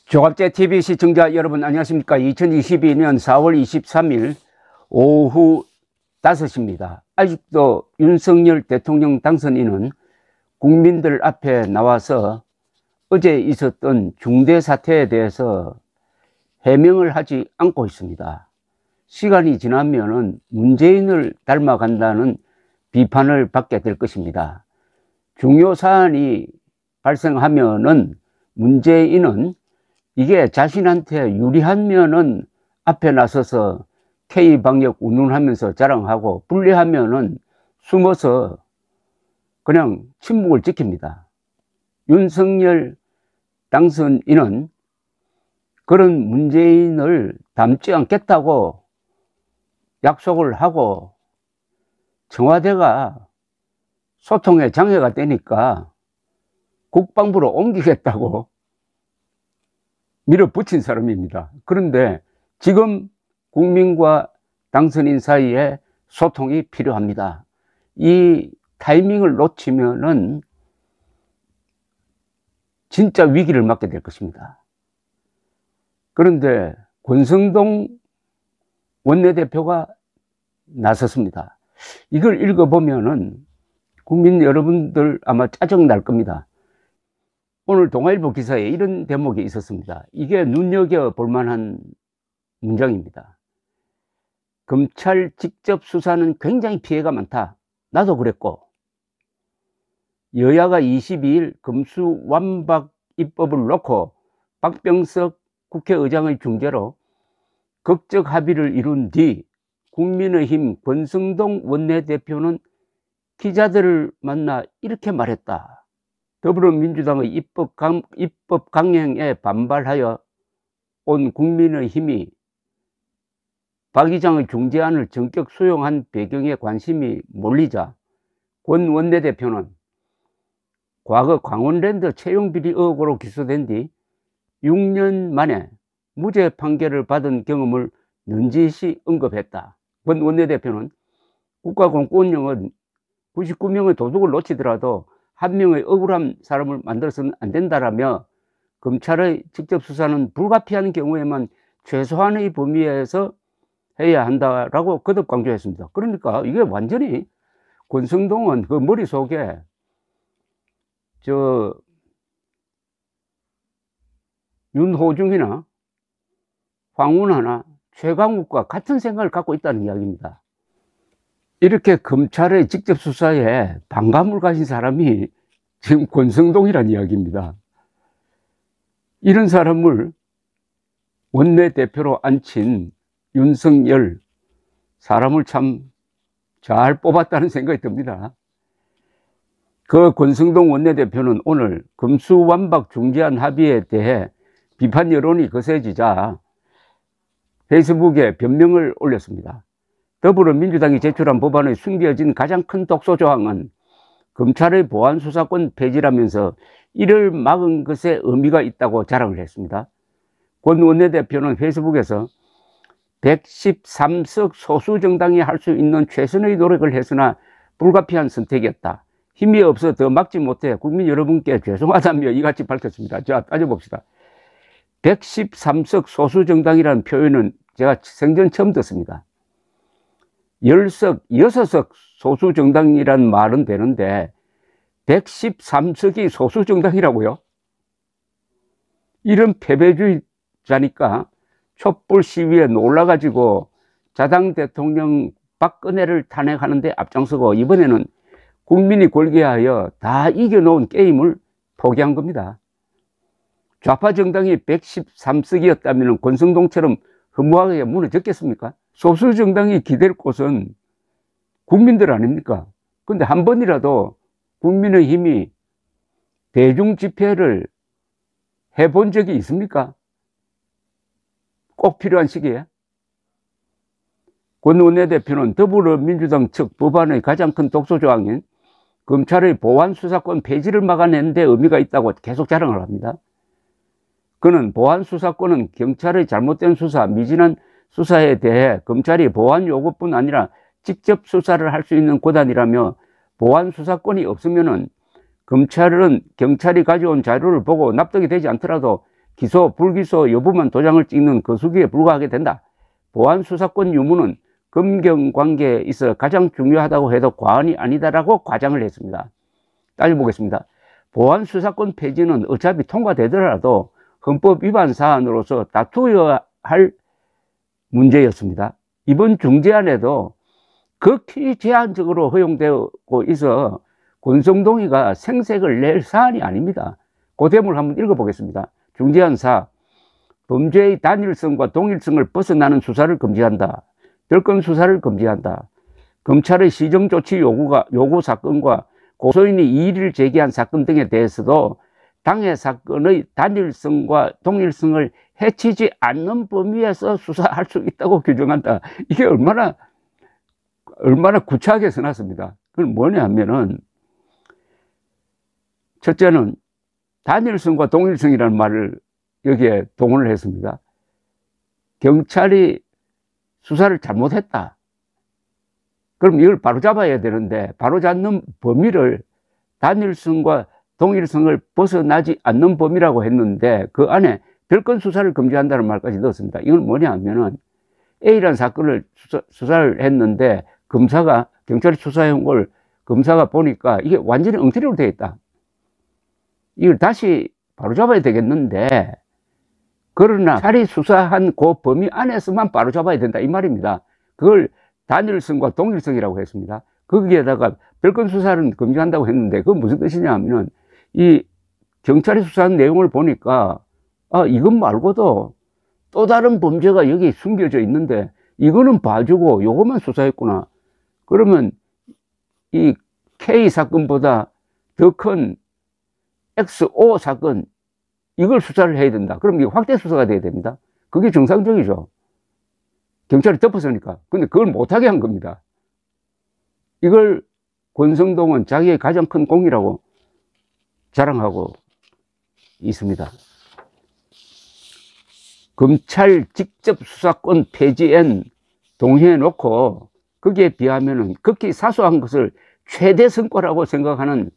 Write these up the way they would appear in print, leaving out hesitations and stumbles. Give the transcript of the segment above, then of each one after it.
조갑제TV 시청자 여러분 안녕하십니까. 2022년 4월 23일 오후 5시입니다. 아직도 윤석열 대통령 당선인은 국민들 앞에 나와서 어제 있었던 중대 사태에 대해서 해명을 하지 않고 있습니다. 시간이 지나면은 문재인을 닮아간다는 비판을 받게 될 것입니다. 중요 사안이 발생하면은 문재인은 이게 자신한테 유리하면은 앞에 나서서 K방역 운운하면서 자랑하고, 불리하면은 숨어서 그냥 침묵을 지킵니다. 윤석열 당선인은 그런 문재인을 닮지 않겠다고 약속을 하고, 청와대가 소통에 장애가 되니까 국방부로 옮기겠다고 밀어붙인 사람입니다. 그런데 지금 국민과 당선인 사이에 소통이 필요합니다. 이 타이밍을 놓치면은 진짜 위기를 맞게 될 것입니다. 그런데 권성동 원내대표가 나섰습니다. 이걸 읽어보면은 국민 여러분들 아마 짜증 날 겁니다. 오늘 동아일보 기사에 이런 대목이 있었습니다. 이게 눈여겨볼 만한 문장입니다. 검찰 직접 수사는 굉장히 피해가 많다. 나도 그랬고, 여야가 22일 검수완박 입법을 놓고 박병석 국회의장의 중재로 극적 합의를 이룬 뒤 국민의힘 권성동 원내대표는 기자들을 만나 이렇게 말했다. 더불어민주당의 입법 강행에 반발하여 온 국민의힘이 박 의장의 중재안을 전격 수용한 배경에 관심이 몰리자 권 원내대표는 과거 강원랜드 채용비리 의혹으로 기소된 뒤 6년 만에 무죄 판결을 받은 경험을 넌지시 언급했다. 권 원내대표는 국가공권력은 99명의 도둑을 놓치더라도 한 명의 억울한 사람을 만들어서는 안 된다라며 검찰의 직접 수사는 불가피한 경우에만 최소한의 범위에서 해야 한다라고 거듭 강조했습니다. 그러니까 이게 완전히 권성동은 그 머릿속에 윤호중이나 황운하나 최강욱과 같은 생각을 갖고 있다는 이야기입니다. 이렇게 검찰의 직접 수사에 반감을 가진 사람이 지금 권성동이라는 이야기입니다. 이런 사람을 원내대표로 앉힌 윤석열, 사람을 참 잘 뽑았다는 생각이 듭니다. 그 권성동 원내대표는 오늘 검수완박 중재안 합의에 대해 비판 여론이 거세지자 페이스북에 변명을 올렸습니다. 더불어민주당이 제출한 법안에 숨겨진 가장 큰 독소 조항은 검찰의 보안 수사권 폐지라면서 이를 막은 것에 의미가 있다고 자랑을 했습니다. 권 원내대표는 페이스북에서 113석 소수 정당이 할 수 있는 최선의 노력을 했으나 불가피한 선택이었다. 힘이 없어 더 막지 못해 국민 여러분께 죄송하다며 이같이 밝혔습니다. 자, 따져봅시다. 113석 소수 정당이라는 표현은 제가 생전 처음 듣습니다. 6석 소수 정당이란 말은 되는데 113석이 소수 정당이라고요? 이런 패배주의자니까 촛불 시위에 놀라가지고 자당 대통령 박근혜를 탄핵하는 데 앞장서고, 이번에는 국민이 골개하여 다 이겨놓은 게임을 포기한 겁니다. 좌파 정당이 113석이었다면 권성동처럼 허무하게 무너졌겠습니까? 소수 정당이 기댈 곳은 국민들 아닙니까? 근데 한 번이라도 국민의힘이 대중 집회를 해본 적이 있습니까? 꼭 필요한 시기에. 권 원내대표는 더불어민주당 측 법안의 가장 큰 독소 조항인 검찰의 보안 수사권 폐지를 막아내는 데 의미가 있다고 계속 자랑을 합니다. 그는 보안 수사권은 경찰의 잘못된 수사, 미진한 수사에 대해 검찰이 보안 요구뿐 아니라 직접 수사를 할 수 있는 권한이라며, 보안 수사권이 없으면은 검찰은 경찰이 가져온 자료를 보고 납득이 되지 않더라도 기소, 불기소 여부만 도장을 찍는 거수기에 불과하게 된다. 보안수사권 유무는 검경관계에 있어 가장 중요하다고 해도 과언이 아니다라고 과장을 했습니다. 따져보겠습니다. 보안수사권 폐지는 어차피 통과되더라도 헌법 위반 사안으로서 다투어야 할 문제였습니다. 이번 중재안에도 극히 제한적으로 허용되고 있어 권성동이가 생색을 낼 사안이 아닙니다. 그 대목을 한번 읽어보겠습니다. 중재안 4. 범죄의 단일성과 동일성을 벗어나는 수사를 금지한다. 별건 수사를 금지한다. 검찰의 시정조치 요구 사건과 고소인이 이의를 제기한 사건 등에 대해서도 당해 사건의 단일성과 동일성을 해치지 않는 범위에서 수사할 수 있다고 규정한다. 이게 얼마나 구차하게 써놨습니다. 그건 뭐냐 하면은, 첫째는 단일성과 동일성이라는 말을 여기에 동원을 했습니다. 경찰이 수사를 잘못했다. 그럼 이걸 바로잡아야 되는데, 바로잡는 범위를 단일성과 동일성을 벗어나지 않는 범위라고 했는데, 그 안에 별건 수사를 금지한다는 말까지 넣었습니다. 이건 뭐냐 하면은, A라는 사건을 수사를 했는데, 경찰이 수사해온 걸 검사가 보니까 이게 완전히 엉터리로 되어 있다. 이걸 다시 바로잡아야 되겠는데, 그러나 경찰이 수사한 그 범위 안에서만 바로잡아야 된다 이 말입니다. 그걸 단일성과 동일성이라고 했습니다. 거기에다가 별건 수사는 금지한다고 했는데, 그건 무슨 뜻이냐 하면은, 이 경찰이 수사한 내용을 보니까 이것 말고도 또 다른 범죄가 여기 숨겨져 있는데 이거는 봐주고 요것만 수사했구나. 그러면 이 K 사건보다 더 큰 XO 사건, 이걸 수사를 해야 된다. 그럼 이게 확대 수사가 돼야 됩니다. 그게 정상적이죠. 경찰이 덮어서니까. 근데 그걸 못하게 한 겁니다. 이걸 권성동은 자기의 가장 큰 공이라고 자랑하고 있습니다. 검찰 직접 수사권 폐지엔 동의해 놓고 거기에 비하면 극히 사소한 것을 최대 성과라고 생각하는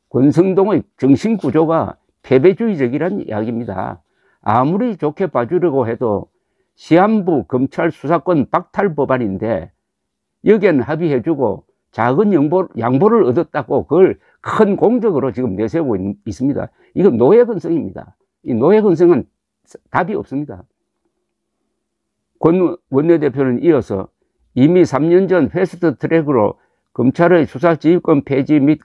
권성동의 정신구조가 패배주의적이라는 이야기입니다. 아무리 좋게 봐주려고 해도 시한부 검찰 수사권 박탈 법안인데 여기에는 합의해주고 작은 양보를 얻었다고 그걸 큰 공적으로 지금 내세우고 있습니다. 이건 노예근성입니다. 이 노예근성은 답이 없습니다. 권 원내대표는 이어서 이미 3년 전 패스트 트랙으로 검찰의 수사지휘권 폐지 및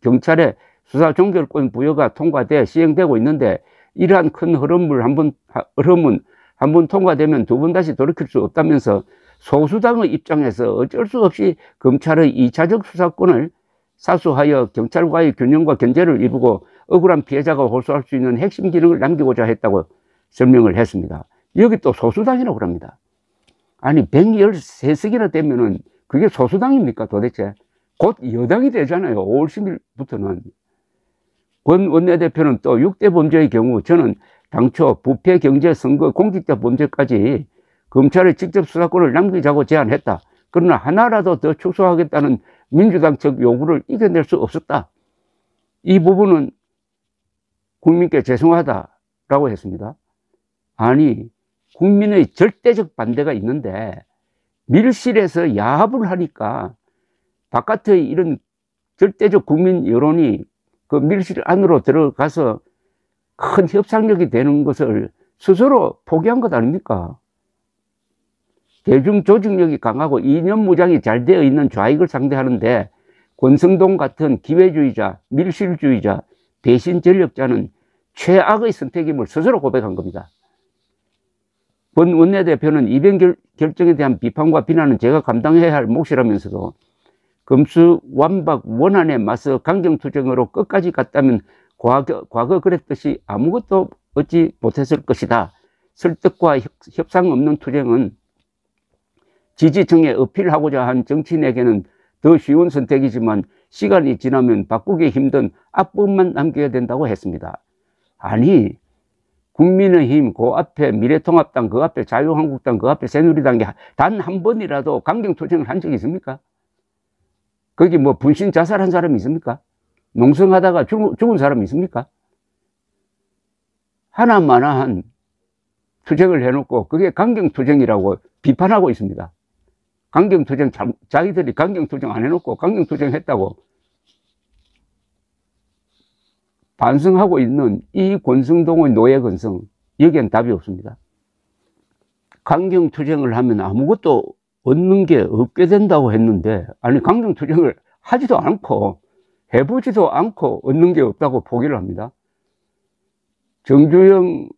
경찰의 수사 종결권 부여가 통과돼 시행되고 있는데, 이러한 큰 흐름은 한 번 통과되면 두 번 다시 돌이킬 수 없다면서 소수당의 입장에서 어쩔 수 없이 검찰의 2차적 수사권을 사수하여 경찰과의 균형과 견제를 이루고 억울한 피해자가 호소할 수 있는 핵심 기능을 남기고자 했다고 설명을 했습니다. 여기 또 소수당이라고 합니다. 아니 113석이나 되면은 그게 소수당입니까 도대체? 곧 여당이 되잖아요. 5월 10일부터는. 권 원내대표는 또 6대 범죄의 경우 저는 당초 부패, 경제, 선거, 공직자 범죄까지 검찰의 직접 수사권을 남기자고 제안했다. 그러나 하나라도 더 축소하겠다는 민주당 측 요구를 이겨낼 수 없었다. 이 부분은 국민께 죄송하다라고 했습니다. 아니 국민의 절대적 반대가 있는데 밀실에서 야합을 하니까 바깥의 이런 절대적 국민 여론이 그 밀실 안으로 들어가서 큰 협상력이 되는 것을 스스로 포기한 것 아닙니까? 대중 조직력이 강하고 이념 무장이 잘 되어 있는 좌익을 상대하는데 권성동 같은 기회주의자, 밀실주의자, 배신 전력자는 최악의 선택임을 스스로 고백한 겁니다. 권 원내대표는 이변 결정에 대한 비판과 비난은 제가 감당해야 할 몫이라면서도 검수완박 원안에 맞서 강경투쟁으로 끝까지 갔다면 과거 그랬듯이 아무것도 얻지 못했을 것이다. 설득과 협상 없는 투쟁은 지지층에 어필하고자 한 정치인에게는 더 쉬운 선택이지만 시간이 지나면 바꾸기 힘든 악법만 남겨야 된다고 했습니다. 아니 국민의힘 그 앞에 미래통합당 그 앞에 자유한국당 그 앞에 새누리당이 단 한 번이라도 강경투쟁을 한 적이 있습니까? 거기 뭐 분신 자살한 사람이 있습니까? 농성하다가 죽은 사람이 있습니까? 하나마나한 투쟁을 해놓고 그게 강경투쟁이라고 비판하고 있습니다. 강경투쟁, 자기들이 강경투쟁 안 해놓고 강경투쟁 했다고 반성하고 있는 이 권성동의 노예근성, 여기엔 답이 없습니다. 강경투쟁을 하면 아무것도 얻는 게 없게 된다고 했는데, 아니 강경투쟁을 하지도 않고 해보지도 않고 얻는 게 없다고 포기를 합니다. 정주영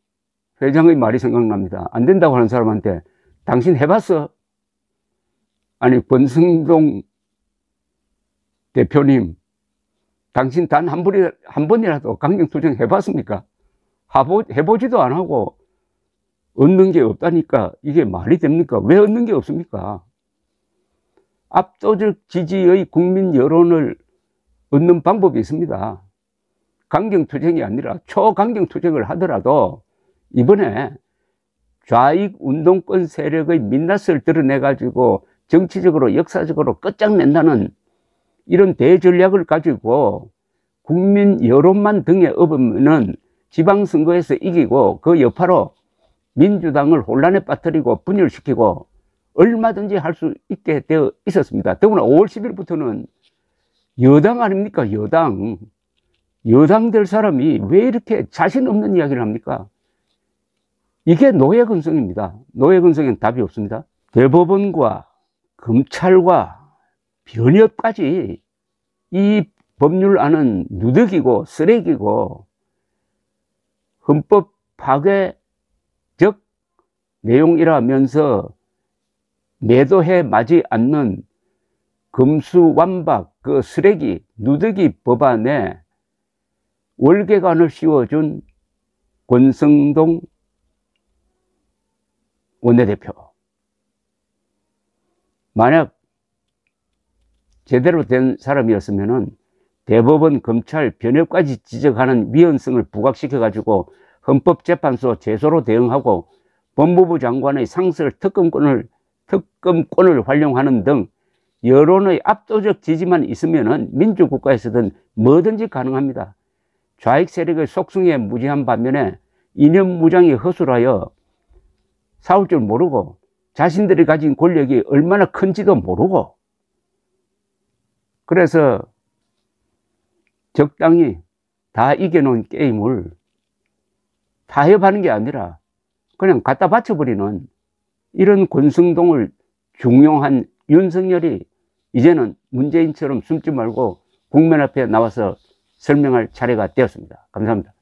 회장의 말이 생각납니다. 안 된다고 하는 사람한테 당신 해봤어? 아니 권성동 대표님, 당신 단 한 번이라도 강경투쟁 해봤습니까? 해보지도 안 하고 얻는 게 없다니까 이게 말이 됩니까? 왜 얻는 게 없습니까? 압도적 지지의 국민 여론을 얻는 방법이 있습니다. 강경투쟁이 아니라 초강경투쟁을 하더라도 이번에 좌익 운동권 세력의 민낯을 드러내가지고 정치적으로 역사적으로 끝장낸다는 이런 대전략을 가지고 국민 여론만 등에 업으면은 지방선거에서 이기고 그 여파로 민주당을 혼란에 빠뜨리고 분열시키고 얼마든지 할 수 있게 되어 있었습니다. 더구나 5월 10일부터는 여당 아닙니까? 여당 될 사람이 왜 이렇게 자신 없는 이야기를 합니까? 이게 노예근성입니다. 노예근성엔 답이 없습니다. 대법원과 검찰과 변협까지 이 법률안은 누더기고 쓰레기고 헌법 파괴적 내용이라면서 매도해 마지 않는 금수완박 그 쓰레기 누더기 법안에 월계관을 씌워준 권성동 원내대표, 만약 제대로 된 사람이었으면은 대법원, 검찰, 변협까지 지적하는 위헌성을 부각시켜 가지고 헌법재판소 제소로 대응하고 법무부 장관의 상설 특검권을 활용하는 등 여론의 압도적 지지만 있으면은 민주국가에서든 뭐든지 가능합니다. 좌익 세력의 속성에 무지한 반면에 이념 무장이 허술하여 싸울 줄 모르고 자신들이 가진 권력이 얼마나 큰지도 모르고, 그래서 적당히 다 이겨놓은 게임을 타협하는 게 아니라 그냥 갖다 바쳐버리는 이런 권성동을 중용한 윤석열이 이제는 문재인처럼 숨지 말고 국면 앞에 나와서 설명할 차례가 되었습니다. 감사합니다.